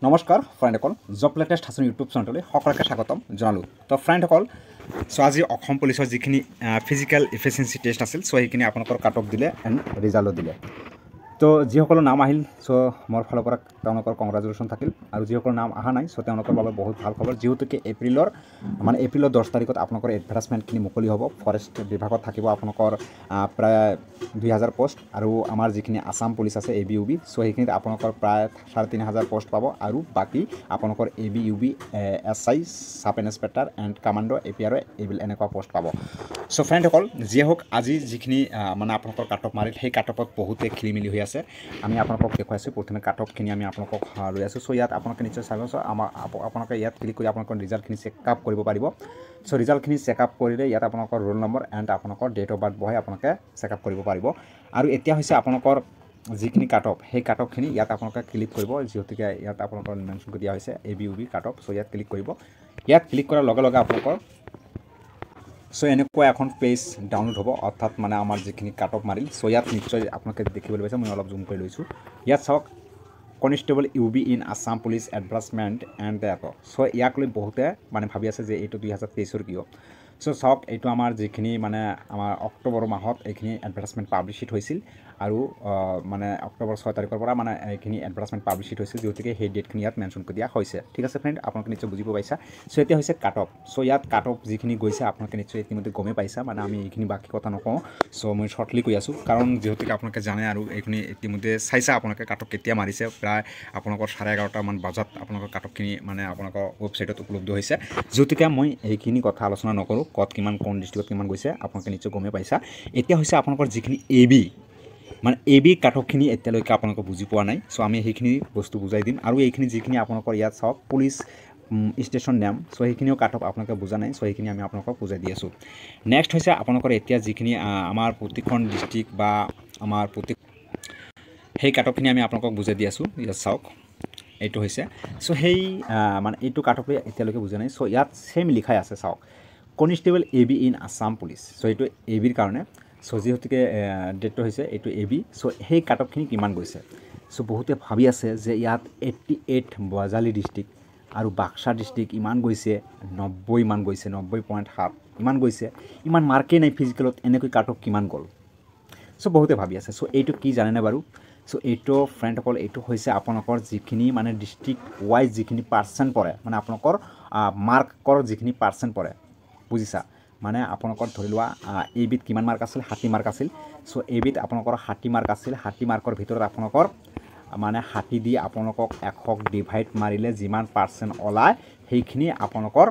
নমস্কাৰ ফ্ৰেণ্ডসকল job latest Hason YouTube চেনেললৈ সকলোকে স্বাগতম জনালোঁ তো ফ্ৰেণ্ডসকল আজি অসম পুলিচৰ যিখিনি ফিজিকেল ইফিচিয়েঞ্চি টেষ্ট আছিল সেইখিনি আপোনালোকৰ কাট অফ দিলে এণ্ড ৰিজাল্টো দিলে তো যিসকলৰ নাম আহিল মোৰ ফালৰ পৰা তেওঁলোকৰ কংগ্ৰেচুলেশ্যন থাকিল আৰু যিসকলৰ নাম অহা নাই তেওঁলোকৰ বাবে বহুত ভাল খবৰ যিহেতুকে এপ্ৰিলৰ 10 তাৰিখত আপোনালোকৰ এডভাৰ্টাইজমেণ্টখিনি মুকলি হ'ব ফৰেষ্ট বিভাগত থাকিব আপোনালোকৰ প্ৰায় 2000 পোষ্ট আৰু আমাৰ যিখিনি আসাম পুলিচ আছে ABUB সেইখিনিত আপোনালোকৰ প্ৰায় 3500 পোষ্ট পাব আৰু বাকি আপোনালোকৰ ABUB SI sub inspector and commando APR এইবিল এনেকুৱা পোষ্ট পাব ফ্ৰেণ্ডসকল যিয়ে হওক আজি যিখিনি আপোনালোকৰ কাট অফ মাৰিল সেই কাট অফত বহুতে খেলি মেলি হৈ আছে আমি আপোনালোকক দেখুৱাইছোঁ প্ৰথমে কাট অফখিনি আমি আপোনালোকক লৈ আছোঁ ইয়াত আপোনালোকে নিশ্চয় চাব আপোনালোকে ইয়াত ক্লিক কৰি আপোনালোকৰ ৰিজাল্টখিনি চেক আপ কৰিব পাৰিব ৰিজাল্টখিনি চেক আপ কৰিলে ইয়াত আপোনালোকৰ ৰোল নম্বৰ এণ্ড আপোনালোকৰ ডেট অফ বাৰ্থ বহাই আপোনালোকে চেক আপ কৰিব পাৰিব আৰু এতিয়া হৈছে আপোনালোকৰ যিখিনি কাট অফ সেই কাট অফখিনি ইয়াত আপোনালোকে ক্লিক কৰিব যিহেতুকে ইয়াত আপোনালোকৰ মেনশ্যন কৰি দিয়া হৈছে ABUB কাট অফ ইয়াত ক্লিক কৰিব ইয়াত ক্লিক কৰাৰ লগে লগে আপোনালোকৰ এনেকুৱা এখন পেজ ডাউনলোড হ'ব অৰ্থাৎ আমাৰ যিখিনি কাট অফ মাৰিল ইয়াত নিশ্চয় আপোনালোকে দেখিবলৈ পাইছে মই অলপ জুম কৰি লৈছোঁ ইয়াত চাওক constable UB in Assam police advertisement and that ইয়াক লৈ বহুতে ভাবি আছে যে এইটো 2023 কিয় চাওক এইটো আমাৰ যিখিনি আমাৰ অক্টোবৰ মাহত এইখিনি এডভাৰ্টাইজমেণ্ট পাব্লিছিড হৈছিল আৰু অক্টোবৰ 6 তাৰিখৰ পৰা এইখিনি এডভাৰ্টাইজমেণ্ট পাব্লিছিড হৈছিল যিহেতুকে সেই ডেটখিনি ইয়াত মেনশ্যন কৰি দিয়া হৈছে ঠিক আছে ফ্ৰেণ্ড আপোনালোকে নিশ্চয় বুজিব পাইছা এতিয়া হৈছে কাট অফ ইয়াত কাট অফ যিখিনি গৈছে আপোনালোকে নিশ্চয় ইতিমধ্যে গমেই পাইছা আমি এইখিনি বাকী কথা নকওঁ মই শ্বৰ্টলি কৈ আছোঁ কাৰণ যিহেতুকে আপোনালোকে জানে আৰু এইখিনি ইতিমধ্যে চাইছা আপোনালোকে কাট অফ কেতিয়া মাৰিছে প্ৰায় আপোনালোকৰ 11:30 মান বজাত আপোনালোকৰ কাট অফখিনি আপোনালোকৰ ৱেবছাইটত উপলব্ধ হৈছে যিহেতুকে মই এইখিনি কথা আলোচনা নকৰোঁ কত কিমান কোন ডিষ্ট্ৰিক্টত কিমান গৈছে আপোনালোকে নিশ্চয় গমেই পাইছা এতিয়া হৈছে আপোনালোকৰ যিখিনি AB কাট অফখিনি এতিয়ালৈকে আপোনালোকে বুজি পোৱা নাই আমি সেইখিনি বস্তু বুজাই দিম আৰু এইখিনি যিখিনি আপোনালোকৰ ইয়াত চাওক পুলিচ ষ্টেচন নেম সেইখিনিও কাট অফ আপোনালোকে বুজা নাই সেইখিনি আমি আপোনালোকক বুজাই দি আছোঁ নেক্সট হৈছে আপোনালোকৰ এতিয়া যিখিনি আমাৰ প্ৰতিখন ডিষ্ট্ৰিক্ট বা আমাৰ সেই কাট অফখিনি আমি আপোনালোকক বুজাই দি আছোঁ ইয়াত চাওক এইটো হৈছে সেই এইটো কাট অফ এতিয়ালৈকে বুজা নাই ইয়াত সেম লিখাই আছে চাওক constable AB in Assam police এইটো ABৰ কাৰণে যিহেতুকে ডেটটো হৈছে এইটো AB সেই কাট অফখিনি কিমান গৈছে বহুতে ভাবি আছে যে ইয়াত 88 বজালী ডিষ্ট্ৰিক্ট আৰু বাক্সা ডিষ্ট্ৰিক্ট ইমান গৈছে 90 ইমান গৈছে 90.7 ইমান গৈছে ইমান মাৰ্কেই নাই ফিজিকেলত এনেকৈ কাট অফ কিমান গ'ল বহুতে ভাবি আছে এইটো কি জানেনে বাৰু এইটো ফ্ৰেণ্ডসকল এইটো হৈছে আপোনালোকৰ যিখিনি ডিষ্ট্ৰিক্ট ৱাইজ যিখিনি পাৰ্চেণ্ট পৰে আপোনালোকৰ মাৰ্কৰ যিখিনি পাৰ্চেণ্ট পৰে বুজিছা আপোনালোকৰ ধৰি লোৱা ABত কিমান মাৰ্ক আছিল 60 মাৰ্ক আছিল ABত আপোনালোকৰ 60 মাৰ্ক আছিল 60 মাৰ্কৰ ভিতৰত আপোনালোকৰ 60 দি আপোনালোকক 100 ডিভাইড মাৰিলে যিমান পাৰ্চেণ্ট ওলায় সেইখিনি আপোনালোকৰ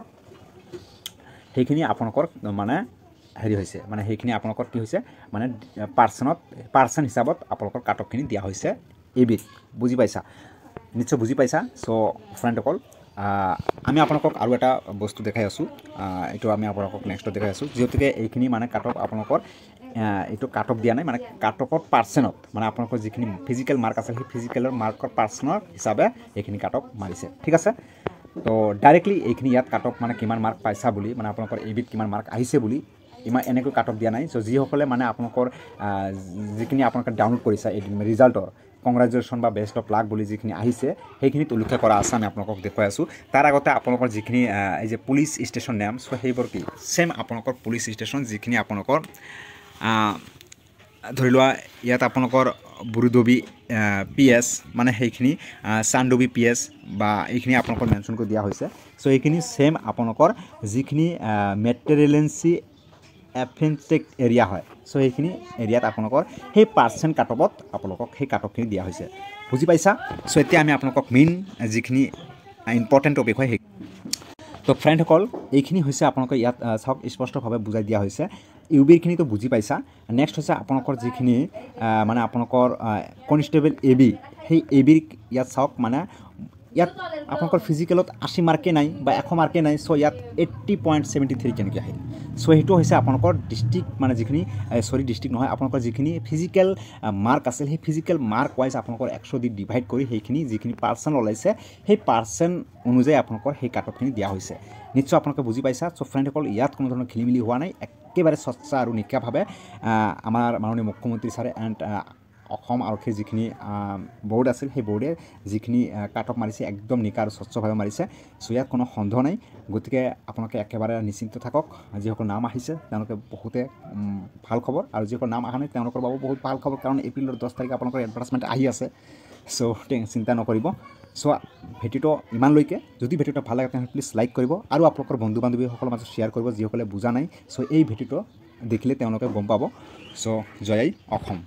হেৰি হৈছে সেইখিনি আপোনালোকৰ কি হৈছে পাৰ্চেণ্ট হিচাপত আপোনালোকৰ কাট অফখিনি দিয়া হৈছে ABত বুজি পাইছা নিশ্চয় বুজি পাইছা ফ্ৰেণ্ডসকল আমি আপোনালোকক আৰু এটা বস্তু দেখাই আছোঁ এইটো আমি আপোনালোকক নেক্সটত দেখাই আছোঁ যিহেতুকে এইখিনি কাট অফ আপোনালোকৰ এইটো কাট অফ দিয়া নাই কাট অফৰ পাৰ্চেণ্টত আপোনালোকৰ যিখিনি ফিজিকেল মাৰ্ক আছে সেই ফিজিকেলৰ মাৰ্কৰ পাৰ্চেণ্টৰ হিচাপে এইখিনি কাট অফ মাৰিছে ঠিক আছে তো ডাইৰেক্টলি এইখিনি ইয়াত কাট অফ কিমান মাৰ্ক পাইছা বুলি আপোনালোকৰ ABত কিমান মাৰ্ক আহিছে বুলি ইমান এনেকৈ কাট অফ দিয়া নাই যিসকলে আপোনালোকৰ যিখিনি আপোনালোকে ডাউনলোড কৰিছে এই ৰিজাল্টৰ কংগ্ৰেচুলেশ্যন বা বেষ্ট অফ লাক বুলি যিখিনি আহিছে সেইখিনিত উল্লেখ কৰা আছে আমি আপোনালোকক দেখুৱাই আছোঁ তাৰ আগতে আপোনালোকৰ যিখিনি এই যে পুলিচ ষ্টেচন নেম সেইবোৰ কি সেম আপোনালোকৰ পুলিচ ষ্টেচন যিখিনি আপোনালোকৰ ধৰি লোৱা ইয়াত আপোনালোকৰ বুৰুডবি PS সেইখিনি চান্দবি PS বা এইখিনি আপোনালোকৰ মেনশ্যন কৰি দিয়া হৈছে এইখিনি সেম আপোনালোকৰ যিখিনি মেটেৰিয়েলেঞ্চি এফেন্সেক এৰিয়া হয় সেইখিনি এৰিয়াত আপোনালোকৰ সেই পাৰ্চেণ্ট কাট অফত আপোনালোকক সেই কাট অফখিনি দিয়া হৈছে বুজি পাইছা এতিয়া আমি আপোনালোকক মেইন যিখিনি ইম্পৰ্টেণ্ট টপিক হয় সেই তো ফ্ৰেণ্ডসকল এইখিনি হৈছে আপোনালোকে ইয়াত চাওক স্পষ্টভাৱে বুজাই দিয়া হৈছে UBৰখিনিতো বুজি পাইছা নেক্সট হৈছে আপোনালোকৰ যিখিনি আপোনালোকৰ কনষ্টেবল AB সেই ABৰ ইয়াত চাওক ইয়াত আপোনালোকৰ ফিজিকেলত 80 মাৰ্কে নাই বা 100 মাৰ্কে নাই ইয়াত 80.73 কেনেকৈ আহিল সেইটো হৈছে আপোনালোকৰ ডিষ্ট্ৰিক্ট যিখিনি ডিষ্ট্ৰিক্ট নহয় আপোনালোকৰ যিখিনি ফিজিকেল মাৰ্ক আছিল সেই ফিজিকেল মাৰ্ক ৱাইজ আপোনালোকৰ 100 দি ডিভাইড কৰি সেইখিনি যিখিনি পাৰ্চেণ্ট ওলাইছে সেই পাৰ্চেণ্ট অনুযায়ী আপোনালোকৰ সেই কাট অফখিনি দিয়া হৈছে নিশ্চয় আপোনালোকে বুজি পাইছা ফ্ৰেণ্ডসকল ইয়াত কোনো ধৰণৰ খেলিমেলি হোৱা নাই একেবাৰে স্বচ্ছ আৰু নিকাভাৱে আমাৰ মাননীয় মুখ্যমন্ত্ৰী ছাৰে এণ্ড অসম আৰক্ষীৰ যিখিনি বৰ্ড আছিল সেই বৰ্ডে যিখিনি কাট অফ মাৰিছে একদম নিকা আৰু স্বচ্ছভাৱে মাৰিছে। চ' ইয়াত কোনো সন্দেহ নাই। গতিকে আপোনালোকে একেবাৰে নিশ্চিন্ত থাকক। যিসকল নাম আহিছে তেওঁলোকে বহুতে ভাল খবৰ, আৰু যিসকল নাম অহা নাই তেওঁলোকৰ বাবেও বহুত ভাল খবৰ, কাৰণ এপ্ৰিলৰ 10 তাৰিখে আপোনালোকৰ এডভাৰ্টাইজমেণ্ট আহি আছে। চ' চিন্তা নকৰিব। চ' ভিডিঅ'টো ইমানলৈকে। যদি ভিডিঅ'টো ভাল লাগে তেনেহ'লে প্লিজ লাইক কৰিব আৰু আপোনালোকৰ বন্ধু বান্ধৱীসকলৰ মাজত শ্বেয়াৰ কৰিব যিসকলে বুজা নাই। চ' এই ভিডিঅ'টো দেখিলে তেওঁলোকে গম পাব। চ' জয় অসম।